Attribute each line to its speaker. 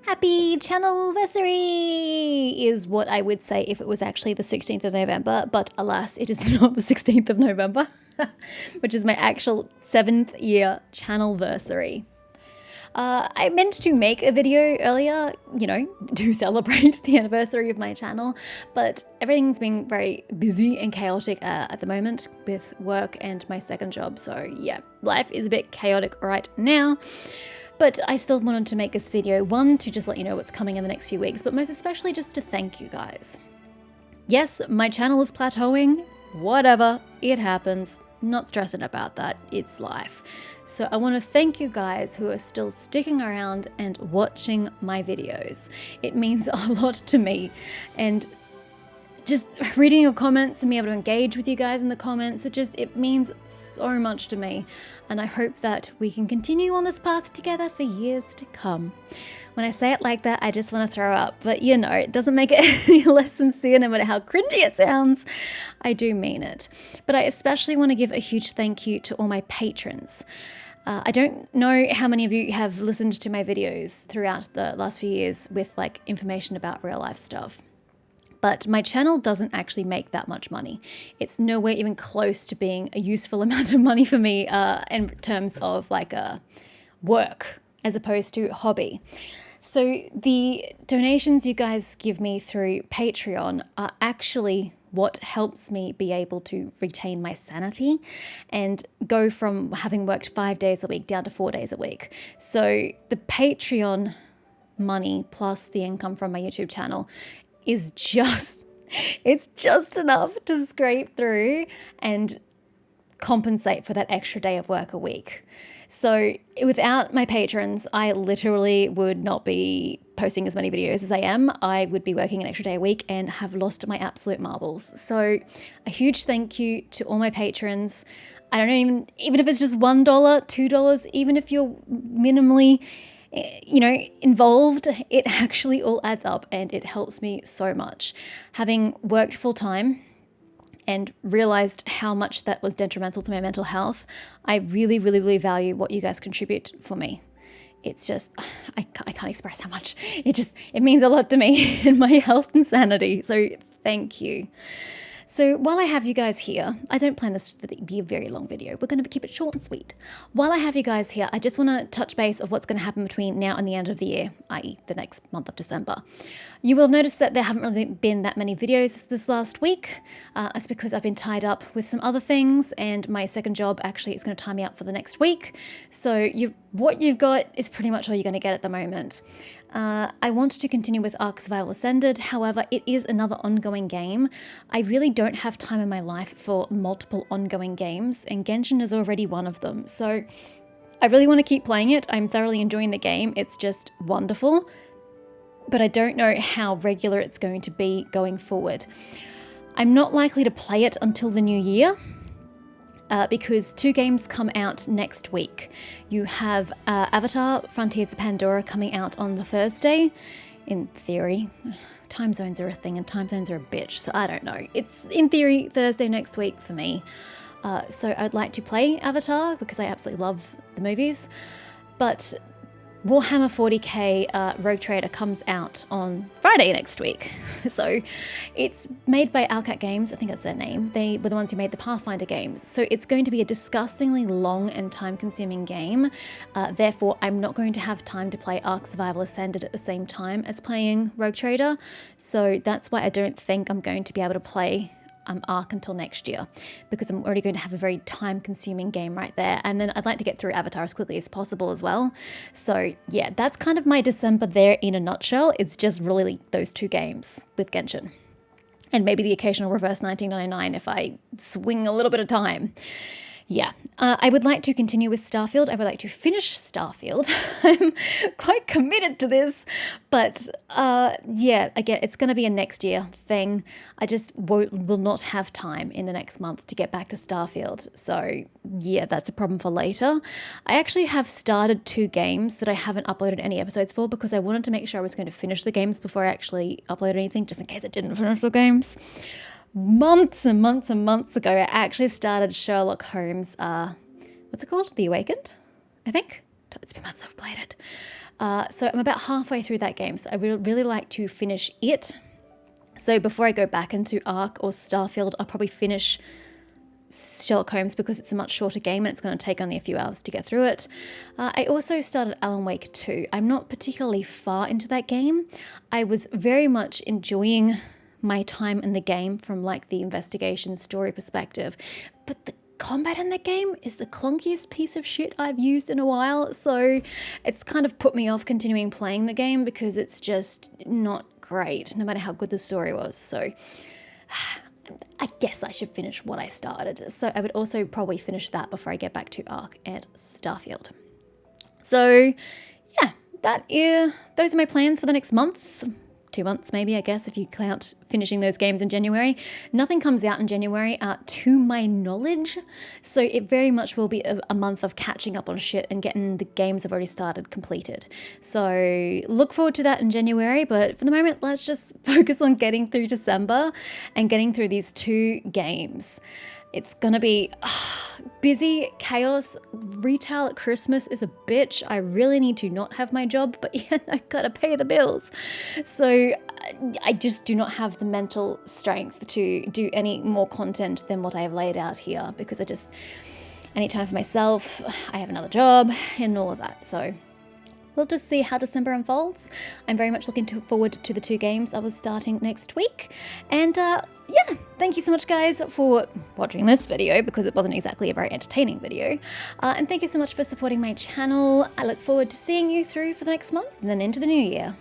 Speaker 1: Happy Channelversary is what I would say if it was actually the 16th of November, but alas, it is not the 16th of November, which is my actual 7th year Channelversary. I meant to make a video earlier, to celebrate the anniversary of my channel, but everything's been very busy and chaotic at the moment with work and my second job. So yeah, life is a bit chaotic right now. But I still wanted to make this video, one, to just let you know what's coming in the next few weeks, but most especially just to thank you guys. Yes, my channel is plateauing, whatever, it happens. Not stressing about that, it's life. So I want to thank you guys who are still sticking around and watching my videos. It means a lot to me, and just reading your comments and being able to engage with you guys in the comments, it means so much to me. And I hope that we can continue on this path together for years to come. When I say it like that, I just want to throw up, but it doesn't make it any less sincere no matter how cringy it sounds. I do mean it. But I especially want to give a huge thank you to all my patrons. I don't know how many of you have listened to my videos throughout the last few years with information about real life stuff. But my channel doesn't actually make that much money. It's nowhere even close to being a useful amount of money for me in terms of work as opposed to hobby. So the donations you guys give me through Patreon are actually what helps me be able to retain my sanity and go from having worked 5 days a week down to 4 days a week. So the Patreon money plus the income from my YouTube channel is just enough to scrape through and compensate for that extra day of work a week. So without my patrons, I literally would not be posting as many videos as I am. I would be working an extra day a week and have lost my absolute marbles. So a huge thank you to all my patrons. I don't know, even if it's just $1, $2, even if you're minimally involved, it actually all adds up and it helps me so much. Having worked full time and realized how much that was detrimental to my mental health, I really, really, really value what you guys contribute for me. It's just, I can't express how much. It means a lot to me in my health and sanity. So thank you. So while I have you guys here, I don't plan this to be a very long video. We're going to keep it short and sweet. While I have you guys here, I just want to touch base of what's going to happen between now and the end of the year, i.e. the next month of December. You will notice that there haven't really been that many videos this last week. It's because I've been tied up with some other things, and my second job actually is going to tie me up for the next week. So what you've got is pretty much all you're going to get at the moment. I wanted to continue with Ark Survival Ascended, however, it is another ongoing game. I really don't have time in my life for multiple ongoing games, and Genshin is already one of them. So I really want to keep playing it. I'm thoroughly enjoying the game. It's just wonderful, but I don't know how regular it's going to be going forward. I'm not likely to play it until the new year. Because 2 games come out next week. You have Avatar Frontiers of Pandora coming out on the Thursday, in theory. Time zones are a thing and time zones are a bitch, so I don't know. It's, in theory, Thursday next week for me. So I'd like to play Avatar because I absolutely love the movies. But Warhammer 40k Rogue Trader comes out on Friday next week. So it's made by Owlcat Games, I think that's their name. They were the ones who made the Pathfinder games. So it's going to be a disgustingly long and time-consuming game. Therefore, I'm not going to have time to play Ark Survival Ascended at the same time as playing Rogue Trader. So that's why I don't think I'm going to be able to play Ark until next year, because I'm already going to have a very time-consuming game right there, and then I'd like to get through Avatar as quickly as possible as well. So yeah, that's kind of my December there in a nutshell. It's just really those 2 games with Genshin, and maybe the occasional reverse 1999 if I swing a little bit of time. Yeah, I would like to continue with Starfield. I would like to finish Starfield. I'm quite committed to this, but yeah, again, it's going to be a next year thing. I just will not have time in the next month to get back to Starfield. So yeah, that's a problem for later. I actually have started 2 games that I haven't uploaded any episodes for because I wanted to make sure I was going to finish the games before I actually upload anything, just in case I didn't finish the games. Months and months and months ago, I actually started Sherlock Holmes, what's it called? The Awakened, I think. It's been months I've played it. So I'm about halfway through that game. So I would really like to finish it. So before I go back into Ark or Starfield, I'll probably finish Sherlock Holmes because it's a much shorter game and it's going to take only a few hours to get through it. I also started Alan Wake 2. I'm not particularly far into that game. I was very much enjoying my time in the game from like the investigation story perspective, but the combat in the game is the clunkiest piece of shit I've used in a while, so it's kind of put me off continuing playing the game because it's just not great, no matter how good the story was. So I guess I should finish what I started. So I would also probably finish that before I get back to Ark and Starfield. So yeah, those are my plans for the next month. 2 months maybe, I guess, if you count finishing those games in January. Nothing comes out in January, to my knowledge. So it very much will be a month of catching up on shit and getting the games I've already started completed. So look forward to that in January. But for the moment, let's just focus on getting through December and getting through these 2 games. It's going to be busy, chaos. Retail at Christmas is a bitch. I really need to not have my job, but yet I gotta pay the bills. So I just do not have the mental strength to do any more content than what I have laid out here because I need time for myself. I have another job and all of that. So we'll just see how December unfolds. I'm very much looking forward to the 2 games I was starting next week. And yeah, thank you so much, guys, for watching this video because it wasn't exactly a very entertaining video. And thank you so much for supporting my channel. I look forward to seeing you through for the next month and then into the new year.